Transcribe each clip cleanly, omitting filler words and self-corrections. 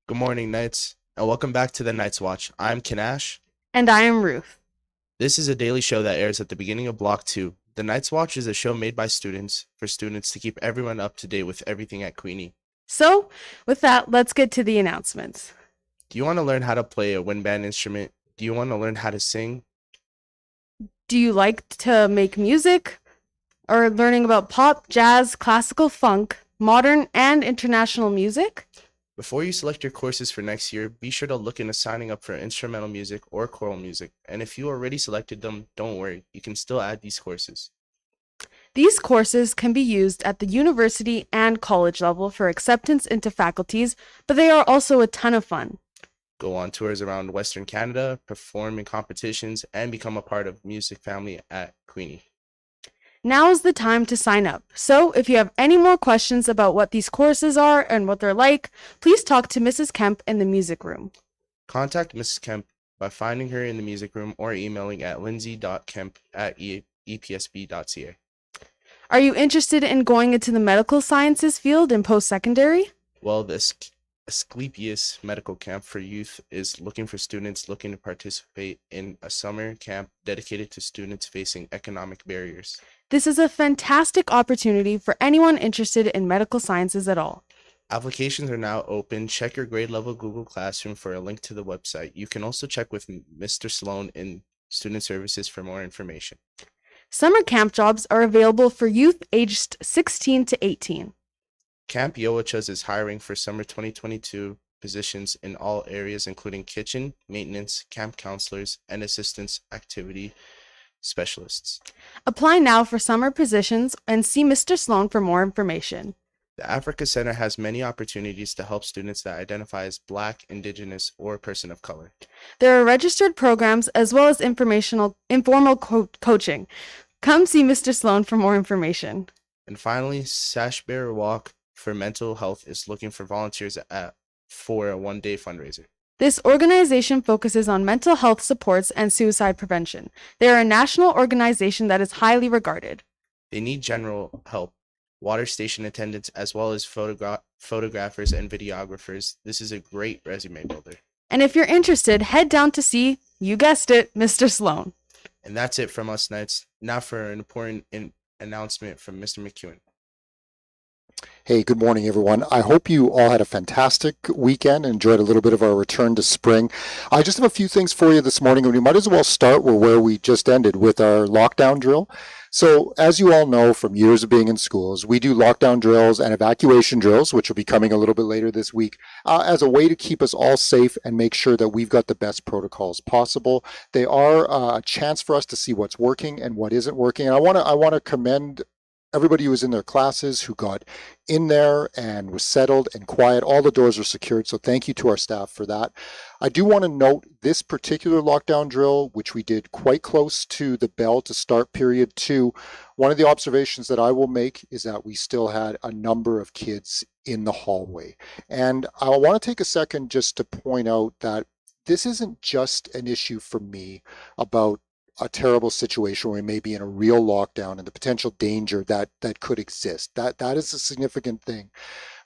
Good morning, Knights, and welcome back to the Knights Watch. I'm Kanash. And I am Ruth. This is a daily show that airs at the beginning of Block 2. The Knights Watch is a show made by students for students to keep everyone up to date with everything at Queenie. So, with that, let's get to the announcements. Do you want to learn how to play a wind band instrument? Do you want to learn how to sing? Do you like to make music? Or learning about pop, jazz, classical, funk, modern, and international music? Before you select your courses for next year, be sure to look into signing up for instrumental music or choral music. And if you already selected them, don't worry, you can still add these courses. These courses can be used at the university and college level for acceptance into faculties, but they are also a ton of fun. Go on tours around Western Canada, perform in competitions, and become a part of music family at Queenie. Now is the time to sign up. So, if you have any more questions about what these courses are and what they're like, please talk to Mrs. Kemp in the music room. Contact Mrs. Kemp by finding her in the music room or emailing at lindsay.kemp@epsb.ca. Are you interested in going into the medical sciences field in post-secondary? Well, the Asclepius Medical Camp for Youth is looking for students looking to participate in a summer camp dedicated to students facing economic barriers. This is a fantastic opportunity for anyone interested in medical sciences at all. Applications are now open. Check your grade level Google Classroom for a link to the website. You can also check with Mr. Sloan in Student Services for more information. Summer camp jobs are available for youth aged 16 to 18. Camp Yoachas is hiring for summer 2022 positions in all areas, including kitchen, maintenance, camp counselors, and assistance activity specialists. Apply now for summer positions and see Mr. Sloan for more information. The Africa Center has many opportunities to help students that identify as Black, Indigenous, or person of color. There are registered programs as well as informal coaching. Come see Mr. Sloan for more information. And finally, Sash Bear Walk for Mental Health is looking for volunteers for a one-day fundraiser. This organization focuses on mental health supports and suicide prevention. They are a national organization that is highly regarded. They need general help, water station attendants, as well as photographers and videographers. This is a great resume builder. And if you're interested, head down to see, you guessed it, Mr. Sloan. And that's it from us, Knights. Now for an important announcement from Mr. McEwen. Hey, good morning, everyone. I hope you all had a fantastic weekend and enjoyed a little bit of our return to spring. I just have a few things for you this morning, and we might as well start where we just ended with our lockdown drill. So, as you all know from years of being in schools, we do lockdown drills and evacuation drills, which will be coming a little bit later this week, as a way to keep us all safe and make sure that we've got the best protocols possible. They are a chance for us to see what's working and what isn't working. And I want to commend everybody who was in their classes, who got in there and was settled and quiet. All the doors are secured, so thank you to our staff for that. I do want to note this particular lockdown drill, which we did quite close to the bell to start period 2. One of the observations that I will make is that we still had a number of kids in the hallway. And I want to take a second just to point out that this isn't just an issue for me about a terrible situation where we may be in a real lockdown and the potential danger that could exist. That is a significant thing.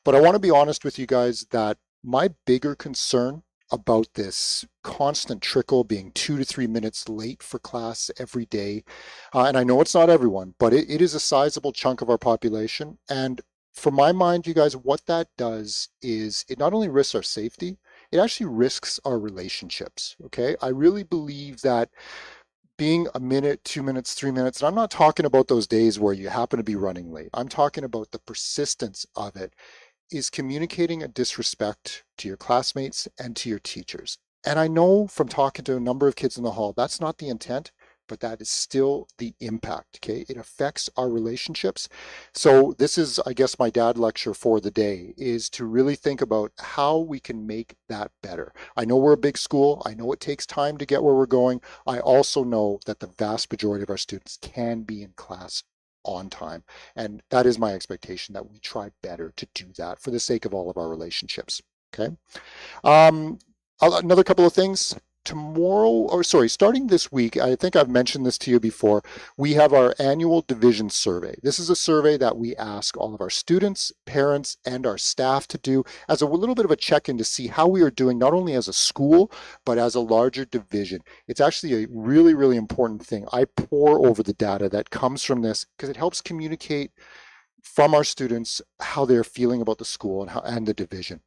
But I want to be honest with you guys that my bigger concern about this constant trickle being 2 to 3 minutes late for class every day, and I know it's not everyone, but it is a sizable chunk of our population. And for my mind, you guys, what that does is it not only risks our safety, it actually risks our relationships. Okay, I really believe that being a minute, 2 minutes, 3 minutes, and I'm not talking about those days where you happen to be running late. I'm talking about the persistence of it is communicating a disrespect to your classmates and to your teachers. And I know from talking to a number of kids in the hall, that's not the intent, but that is still the impact, okay? It affects our relationships. So this is, I guess, my dad lecture for the day, is to really think about how we can make that better. I know we're a big school. I know it takes time to get where we're going. I also know that the vast majority of our students can be in class on time. And that is my expectation, that we try better to do that for the sake of all of our relationships, okay? Another couple of things. starting this week, I think I've mentioned this to you before, we have our annual division survey. This is a survey that we ask all of our students, parents, and our staff to do as a little bit of a check-in to see how we are doing, not only as a school, but as a larger division. It's actually a really, really important thing. I pore over the data that comes from this because it helps communicate from our students how they're feeling about the school and the division.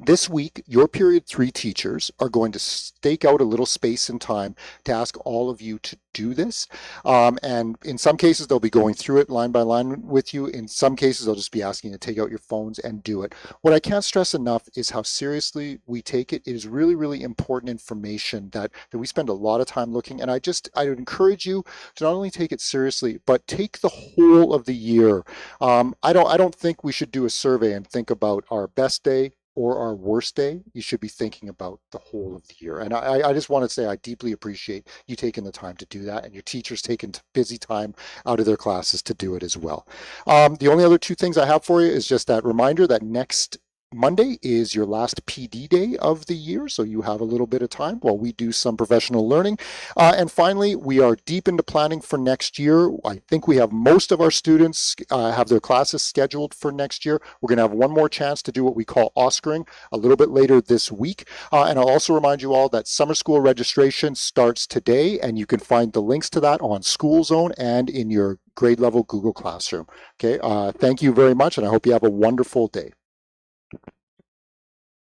This week, your period 3 teachers are going to stake out a little space and time to ask all of you to do this. And in some cases, they'll be going through it line by line with you. In some cases, they'll just be asking you to take out your phones and do it. What I can't stress enough is how seriously we take it. It is really, really important information that we spend a lot of time looking. And I would encourage you to not only take it seriously, but take the whole of the year. I don't think we should do a survey and think about our best day or our worst day. You should be thinking about the whole of the year. And I just want to say I deeply appreciate you taking the time to do that, and your teachers taking busy time out of their classes to do it as well. The only other 2 things I have for you is just that reminder that next Monday is your last PD day of the year, so you have a little bit of time while we do some professional learning. And finally, we are deep into planning for next year. I think we have most of our students have their classes scheduled for next year. We're going to have one more chance to do what we call Oscaring a little bit later this week. And I'll also remind you all that summer school registration starts today, and you can find the links to that on School Zone and in your grade level Google Classroom. Okay, thank you very much, and I hope you have a wonderful day.